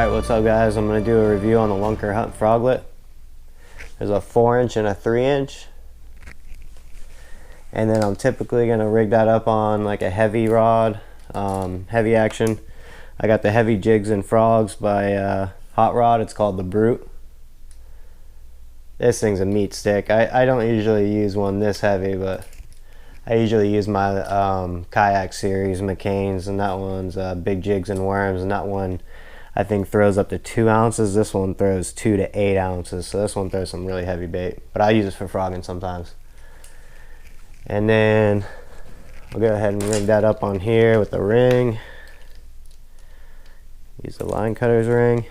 Alright, what's up guys? I'm going to do a review on the Lunkerhunt Froglet. There's a 4-inch and a 3-inch. And then I'm typically going to rig that up on like a heavy rod, heavy action. I got the Heavy Jigs and Frogs by Hot Rod. It's called the Brute. This thing's a meat stick. I don't usually use one this heavy, but I usually use my kayak series McCain's, and that one's Big Jigs and Worms, and that one I think throws up to 2 ounces. This one throws 2 to 8 ounces, so this one throws some really heavy bait, but I use it for frogging sometimes. And then I'll go ahead and rig that up on here with the ring. Use the line cutter's ring.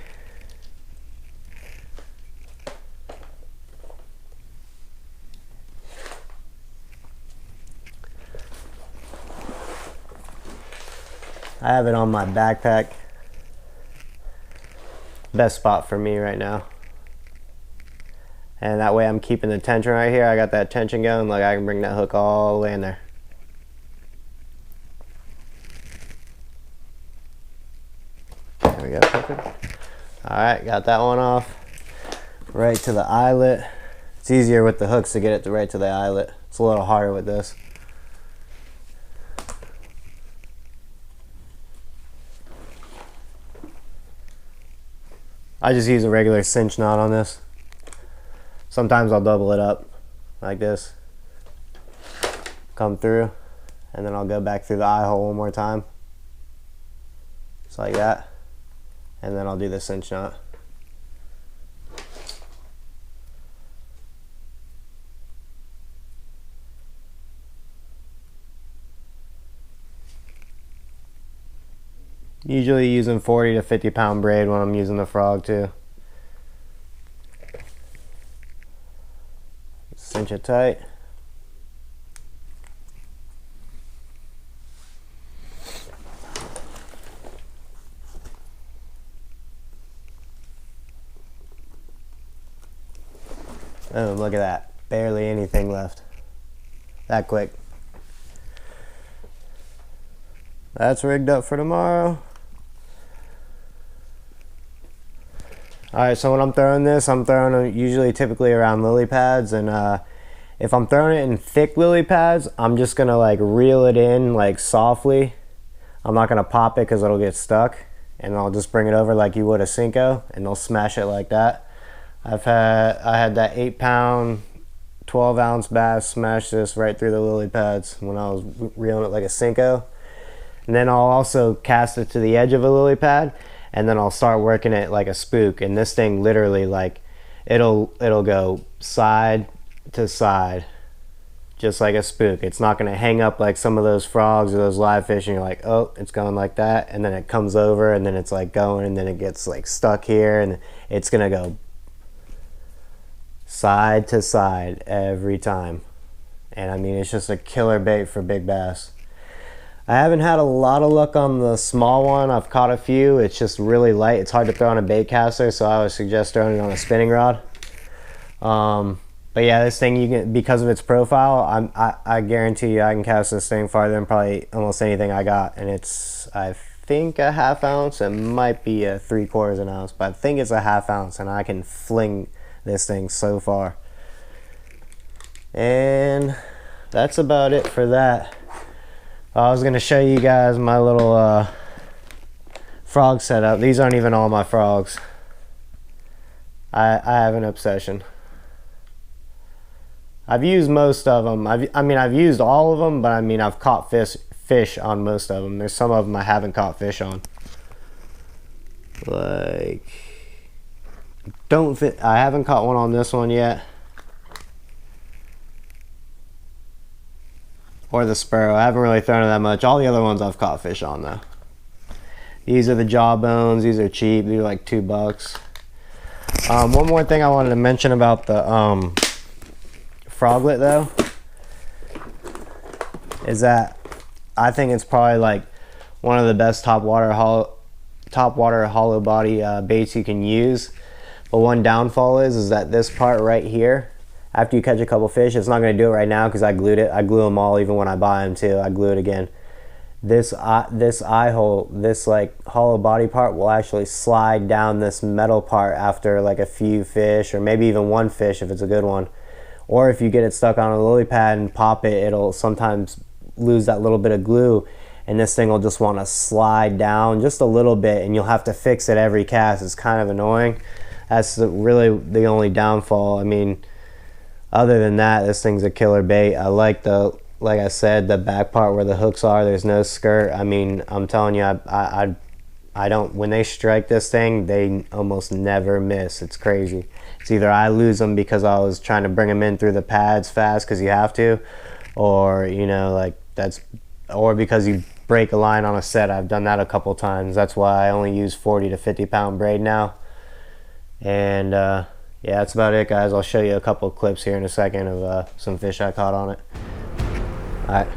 I have it on my backpack. Best spot for me right now. And that way I'm keeping the tension right here. I got that tension going, like I can bring that hook all the way in there. There we go, perfect. Alright, got that one off. Right to the eyelet. It's easier with the hooks to get it right to the eyelet. It's a little harder with this. I just use a regular cinch knot on this. Sometimes I'll double it up like this. Come through, and then I'll go back through the eye hole one more time. Just like that. And then I'll do the cinch knot. Usually using 40 to 50 pound braid when I'm using the frog too. Cinch it tight. Oh, look at that. Barely anything left. That quick. That's rigged up for tomorrow. Alright, so when I'm throwing this, I'm throwing it usually typically around lily pads, and if I'm throwing it in thick lily pads, I'm just gonna like reel it in like softly. I'm not gonna pop it because it'll get stuck, and I'll just bring it over like you would a Cinco, and they'll smash it like that. I had that 8-pound 12-ounce bass smash this right through the lily pads when I was reeling it like a Cinco. And then I'll also cast it to the edge of a lily pad, and then I'll start working it like a spook. And this thing literally, like, it'll go side to side just like a spook. It's not going to hang up like some of those frogs or those live fish and you're like, oh, it's going like that, and then it comes over and then it's like going, and then it gets like stuck here, and it's going to go side to side every time. And I mean, it's just a killer bait for big bass. I haven't had a lot of luck on the small one. I've caught a few. It's just really light. It's hard to throw on a bait caster, so I would suggest throwing it on a spinning rod. But yeah, this thing, you can, because of its profile, I guarantee you I can cast this thing farther than probably almost anything I got. And it's, I think, a 1/2 ounce. It might be a 3/4 ounce, but I think it's a 1/2 ounce, and I can fling this thing so far. And that's about it for that. I was going to show you guys my little frog setup. These aren't even all my frogs. I have an obsession. I've used most of them. I've used all of them, but I mean, I've caught fish on most of them. There's some of them I haven't caught fish on. Like, I haven't caught one on this one yet. Or the Sparrow. I haven't really thrown it that much. All the other ones I've caught fish on though. These are the jawbones. These are cheap. These are like $2. One more thing I wanted to mention about the Froglet though is that I think it's probably like one of the best top water hollow body baits you can use. But one downfall is that this part right here, after you catch a couple fish, it's not going to do it right now because I glued it. I glue them all even when I buy them too. I glue it again. this eye hole, this like hollow body part will actually slide down this metal part after like a few fish, or maybe even one fish if it's a good one. Or if you get it stuck on a lily pad and pop it, it'll sometimes lose that little bit of glue, and this thing will just want to slide down just a little bit, and you'll have to fix it every cast. It's kind of annoying. That's really the only downfall. I mean, other than that, this thing's a killer bait. I like like I said, the back part where the hooks are, there's no skirt. I mean, I'm telling you, I don't, when they strike this thing, they almost never miss. It's crazy. It's either I lose them because I was trying to bring them in through the pads fast because you have to, or, you know, like or because you break a line on a set. I've done that a couple times. That's why I only use 40 to 50 pound braid now. And yeah, that's about it, guys. I'll show you a couple clips here in a second of some fish I caught on it. All right.